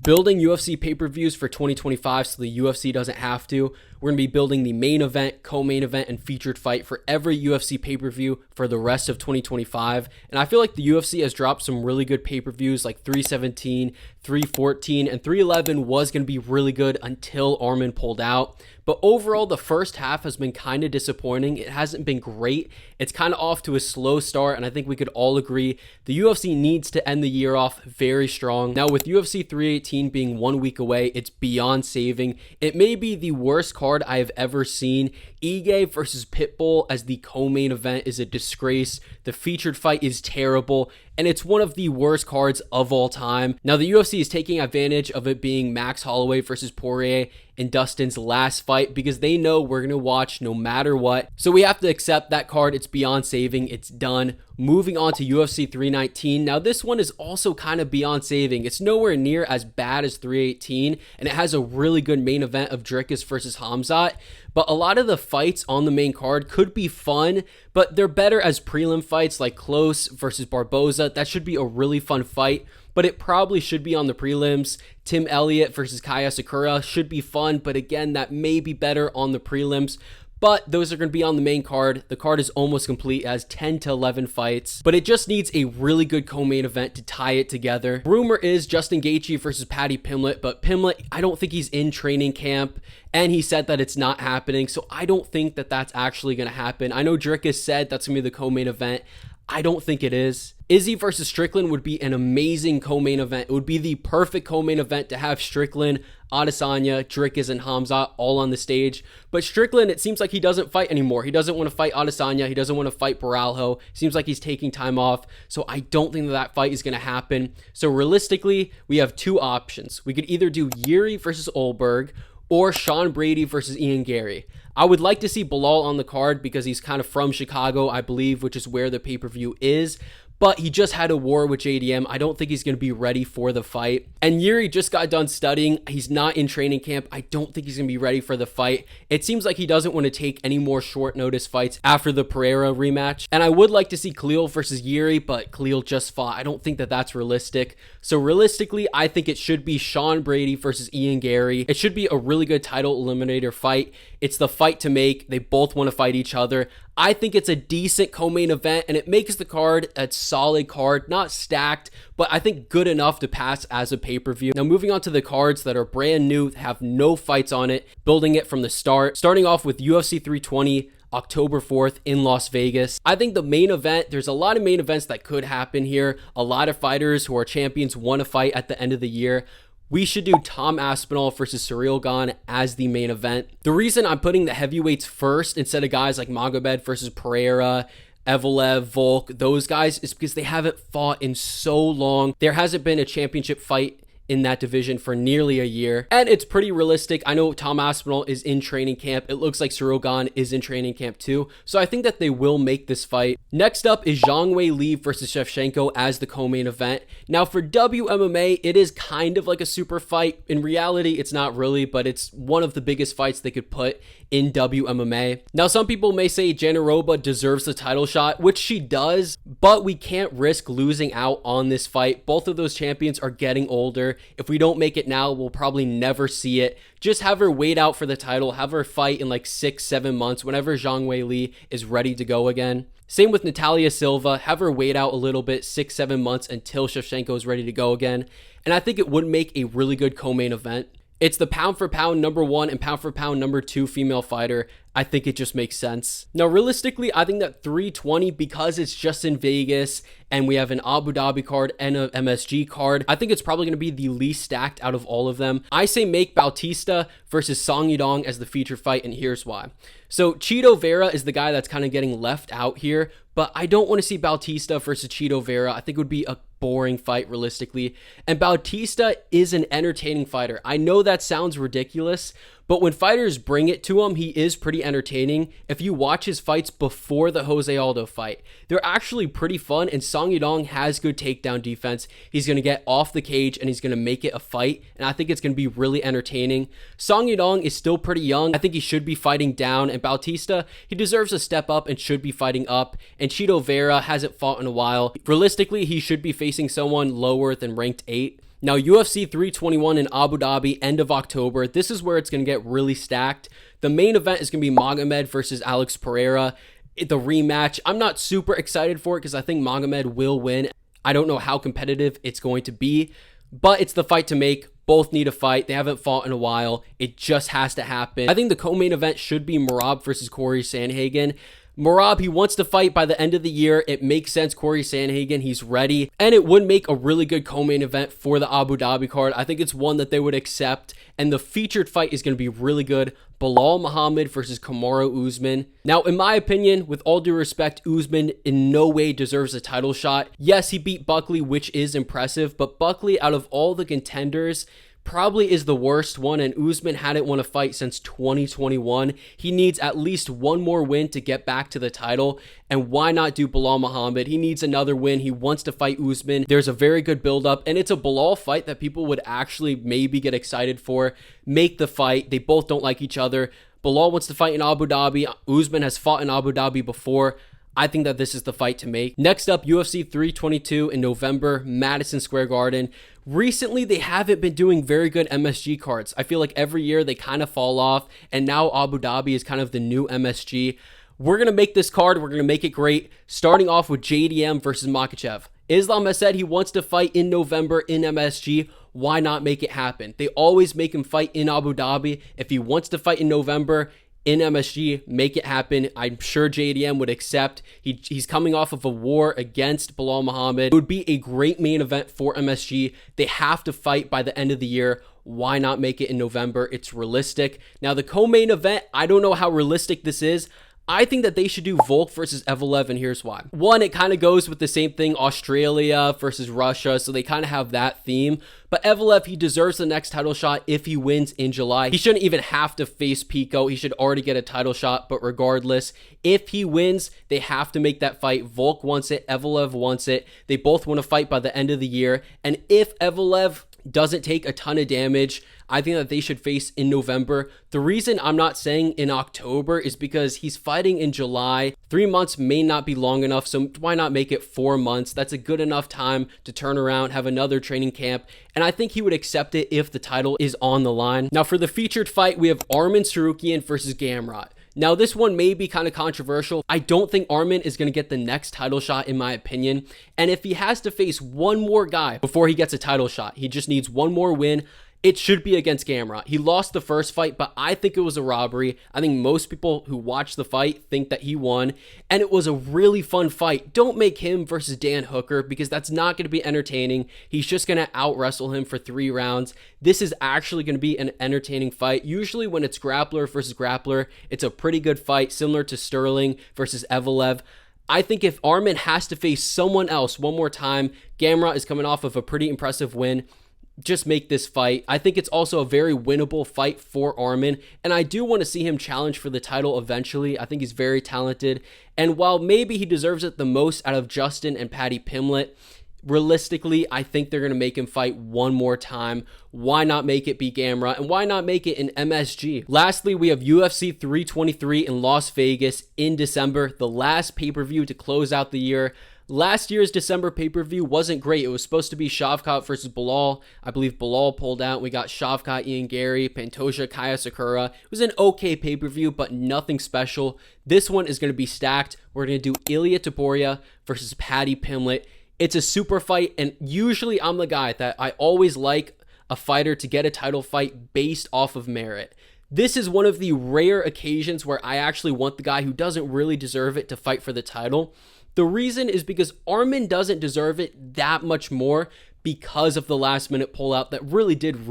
building UFC pay-per-views for 2025 so the UFC doesn't have to. We're going to be building the main event, co-main event, and featured fight for every UFC pay-per-view for the rest of 2025. And I feel like the UFC has dropped some really good pay-per-views like 317, 314, and 311 was going to be really good until Arman pulled out. But overall, the first half has been kind of disappointing. It hasn't been great. It's kind of off to a slow start, and I think we could all agree the UFC needs to end the year off very strong. Now, with UFC 318 being 1 week away, it's beyond saving. It may be the worst card I have ever seen. Ige versus Pitbull as the co-main event is a disgrace. The featured fight is terrible, and it's one of the worst cards of all time. Now, the UFC is taking advantage of it being Max Holloway versus Poirier in Dustin's last fight because they know we're going to watch no matter what. So we have to accept that card. It's beyond saving. It's done. Moving on to UFC 319. Now, this one is also kind of beyond saving. It's nowhere near as bad as 318, and it has a really good main event of Dricus versus Hamzat. But a lot of the fights on the main card could be fun, but they're better as prelim fights like Close versus Barboza. That should be a really fun fight, but it probably should be on the prelims. Tim Elliott versus Kaya Sakura should be fun, but again, that may be better on the prelims. But those are going to be on the main card. The card is almost complete. It has 10 to 11 fights, but it just needs a really good co-main event to tie it together. Rumor is Justin Gaethje versus Paddy Pimblett, but Pimblett, I don't think he's in training camp, and he said that it's not happening, so I don't think that that's actually going to happen. I know Dricus said that's going to be the co-main event. I don't think it is. Izzy versus Strickland would be an amazing co-main event. It would be the perfect co-main event to have Strickland, Adesanya, Dricus, and Hamzat all on the stage. But Strickland, it seems like he doesn't fight anymore. He doesn't want to fight Adesanya. He doesn't want to fight Baralho. Seems like he's taking time off. So I don't think that fight is going to happen. So realistically, we have two options. We could either do Yuri versus Olberg or Sean Brady versus Ian Gary. I would like to see Bilal on the card because he's kind of from Chicago, I believe, which is where the pay-per-view is. But he just had a war with JDM. I don't think he's going to be ready for the fight. And Yuri just got done studying. He's not in training camp. I don't think he's going to be ready for the fight. It seems like he doesn't want to take any more short notice fights after the Pereira rematch. And I would like to see Khalil versus Yuri, but Khalil just fought. I don't think that that's realistic. So realistically, I think it should be Sean Brady versus Ian Gary. It should be a really good title eliminator fight. It's the fight to make. They both want to fight each other. I think it's a decent co-main event, and it makes the card a solid card, not stacked, but I think good enough to pass as a pay-per-view. Now, moving on to the cards that are brand new, have no fights on it, building it from the start. Starting off with UFC 320, October 4th in Las Vegas. I think the main event, there's a lot of main events that could happen here. A lot of fighters who are champions want to fight at the end of the year. We should do Tom Aspinall versus Ciryl Gane as the main event. The reason I'm putting the heavyweights first instead of guys like Magomed versus Pereira, Evelev, Volk, those guys, is because they haven't fought in so long. There hasn't been a championship fight in that division for nearly a year, and it's pretty realistic. I know Tom Aspinall is in training camp. It looks like Ciryl Gane is in training camp too, so I think that they will make this fight. Next up is Zhang Wei Li versus Shevchenko as the co-main event. Now, for WMMA, it is kind of like a super fight. In reality, it's not really, but it's one of the biggest fights they could put in WMMA. Now, some people may say Janaroba deserves the title shot, which she does, but we can't risk losing out on this fight. Both of those champions are getting older. If we don't make it now, we'll probably never see it. Just have her wait out for the title, have her fight in like 6-7 months whenever Zhang Wei Li is ready to go again. Same with Natalia Silva, have her wait out a little bit, 6-7 months until Shevchenko is ready to go again. And I think it would make a really good co-main event. It's the pound for pound number 1 and pound for pound number 2 female fighter. I think it just makes sense. Now, realistically, I think that 320, because it's just in Vegas and we have an Abu Dhabi card and a MSG card, I think it's probably going to be the least stacked out of all of them. I say make Bautista versus Song Yadong as the feature fight, and here's why. So Chito Vera is the guy that's kind of getting left out here, but I don't want to see Bautista versus Chito Vera. I think it would be a boring fight realistically. And Bautista is an entertaining fighter. I know that sounds ridiculous, but when fighters bring it to him, he is pretty entertaining. If you watch his fights before the Jose Aldo fight, they're actually pretty fun, and Song Yadong has good takedown defense. He's going to get off the cage and he's going to make it a fight, and I think it's going to be really entertaining. Song Yadong is still pretty young. I think he should be fighting down, and Bautista, he deserves a step up and should be fighting up, and Chito Vera hasn't fought in a while. Realistically, he should be facing someone lower than ranked 8. Now, UFC 321 in Abu Dhabi, end of October. This is where it's going to get really stacked. The main event is going to be Magomed versus Alex Pereira. The rematch, I'm not super excited for it because I think Magomed will win. I don't know how competitive it's going to be, but it's the fight to make. Both need a fight. They haven't fought in a while. It just has to happen. I think the co-main event should be Merab versus Corey Sandhagen. Merab, he wants to fight by the end of the year. It makes sense. Corey Sandhagen, he's ready. And it would make a really good co-main event for the Abu Dhabi card. I think it's one that they would accept. And the featured fight is going to be really good. Belal Muhammad versus Kamaru Usman. Now, in my opinion, with all due respect, Usman in no way deserves a title shot. Yes, he beat Buckley, which is impressive. But Buckley, out of all the contenders, probably is the worst one, and Usman hadn't won a fight since 2021. He needs at least one more win to get back to the title, and why not do Belal Muhammad? He needs another win. He wants to fight Usman. There's a very good build-up, and it's a Belal fight that people would actually maybe get excited for. Make the fight. They both don't like each other. Belal wants to fight in Abu Dhabi. Usman has fought in Abu Dhabi before. I think that this is the fight to make. Next up, UFC 322 in November, Madison Square Garden. Recently, they haven't been doing very good MSG cards. I feel like every year they kind of fall off, and now Abu Dhabi is kind of the new MSG. We're going to make this card. We're going to make it great, starting off with JDM versus Makhachev. Islam has said he wants to fight in November in MSG. Why not make it happen? They always make him fight in Abu Dhabi. If he wants to fight in November, in MSG, make it happen. I'm sure JDM would accept. He's coming off of a war against Belal Muhammad. It would be a great main event for MSG. They have to fight by the end of the year. Why not make it in November? It's realistic. Now, the co-main event, I don't know how realistic this is. I think that they should do Volk versus Evelev, and here's why. One, it kind of goes with the same thing, Australia versus Russia, so they kind of have that theme. But Evelev, he deserves the next title shot if he wins in July. He shouldn't even have to face Pico. He should already get a title shot, but regardless, if he wins, they have to make that fight. Volk wants it, Evelev wants it. They both want to fight by the end of the year, and if Evelev doesn't take a ton of damage, I think that they should face in November. The reason I'm not saying in October is because he's fighting in July. 3 months may not be long enough, so why not make it 4 months? That's a good enough time to turn around, have another training camp, and I think he would accept it if the title is on the line. Now, for the featured fight, we have Arman Tsarukyan versus Gamrot. Now, this one may be kind of controversial. I don't think Arman is going to get the next title shot, in my opinion. And if he has to face one more guy before he gets a title shot, he just needs one more win, it should be against Gamrot. He lost the first fight, but I think it was a robbery. I think most people who watch the fight think that he won, and it was a really fun fight. Don't make him versus Dan Hooker, because that's not going to be entertaining. He's just going to out-wrestle him for 3 rounds. This is actually going to be an entertaining fight. Usually when it's grappler versus grappler, it's a pretty good fight, similar to Sterling versus Evelev. I think if Arman has to face someone else one more time, Gamrot is coming off of a pretty impressive win. Just make this fight. I think it's also a very winnable fight for Arman, and I do want to see him challenge for the title eventually. I think he's very talented, and while maybe he deserves it the most out of Justin and Paddy Pimblett, realistically, I think they're going to make him fight one more time. Why not make it be Gamrot, and why not make it in MSG? Lastly, we have UFC 323 in Las Vegas in December, the last pay-per-view to close out the year. Last year's December pay-per-view wasn't great. It was supposed to be Shavkat versus Belal. I believe Belal pulled out. We got Shavkat, Ian Gary, Pantoja, Kaya Sakura. It was an okay pay-per-view, but nothing special. This one is going to be stacked. We're going to do Ilia Topuria versus Paddy Pimblett. It's a super fight, and usually I'm the guy that I always like a fighter to get a title fight based off of merit. This is one of the rare occasions where I actually want the guy who doesn't really deserve it to fight for the title. The reason is because Arman doesn't deserve it that much more because of the last minute pullout that really did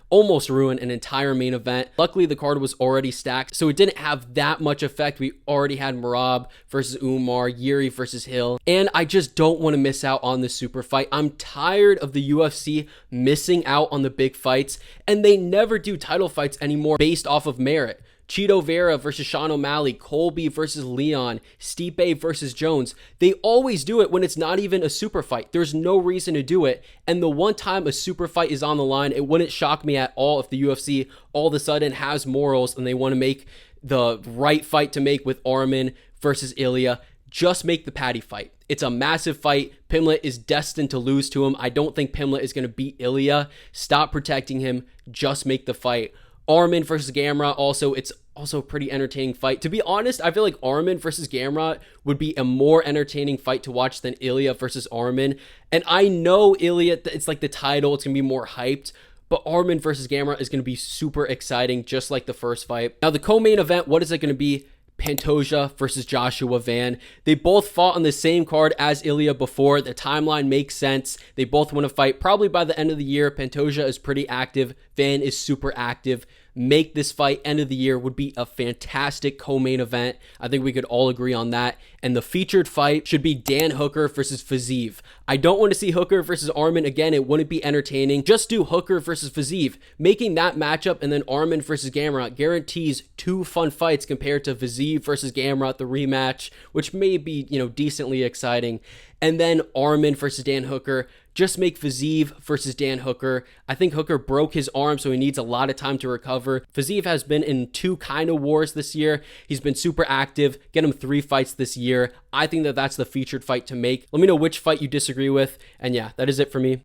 almost ruin an entire main event. Luckily, the card was already stacked, so it didn't have that much effect. We already had Merab versus Umar, Yuri versus Hill, and I just don't want to miss out on this super fight. I'm tired of the UFC missing out on the big fights, and they never do title fights anymore based off of merit. Cheeto Vera versus Sean O'Malley, Colby versus Leon, Stipe versus Jones. They always do it when it's not even a super fight. There's no reason to do it. And the one time a super fight is on the line, it wouldn't shock me at all if the UFC all of a sudden has morals and they want to make the right fight to make with Arman versus Ilia. just make the Paddy fight. It's a massive fight. Pimlet is destined to lose to him. I don't think Pimlet is going to beat Ilya. Stop protecting him. Just make the fight. Arman versus Gamrot, also, it's also a pretty entertaining fight. To be honest, I feel like Arman versus Gamrot would be a more entertaining fight to watch than Ilya versus Arman. And I know Ilya, it's like the title, it's going to be more hyped. But Arman versus Gamrot is going to be super exciting, just like the first fight. Now, the co-main event, what is it going to be? Pantoja versus Joshua Van. They both fought on the same card as Ilya before. The timeline makes sense. They both want to fight probably by the end of the year. Pantoja is pretty active. Van is super active. Make this fight end of the year would be a fantastic co-main event. I think we could all agree on that. And the featured fight should be Dan Hooker versus Fiziev. I don't want to see Hooker versus Arman again. It wouldn't be entertaining. Just do Hooker versus Fiziev. Making that matchup and then Arman versus Gamrot guarantees 2 fun fights compared to Fiziev versus Gamrot, the rematch, which may be, decently exciting. And then Arman versus Dan Hooker. Just make Fiziev versus Dan Hooker. I think Hooker broke his arm, so he needs a lot of time to recover. Fiziev has been in 2 kind of wars this year. He's been super active. Get him 3 fights this year. I think that that's the featured fight to make. Let me know which fight you disagree with. And yeah, that is it for me.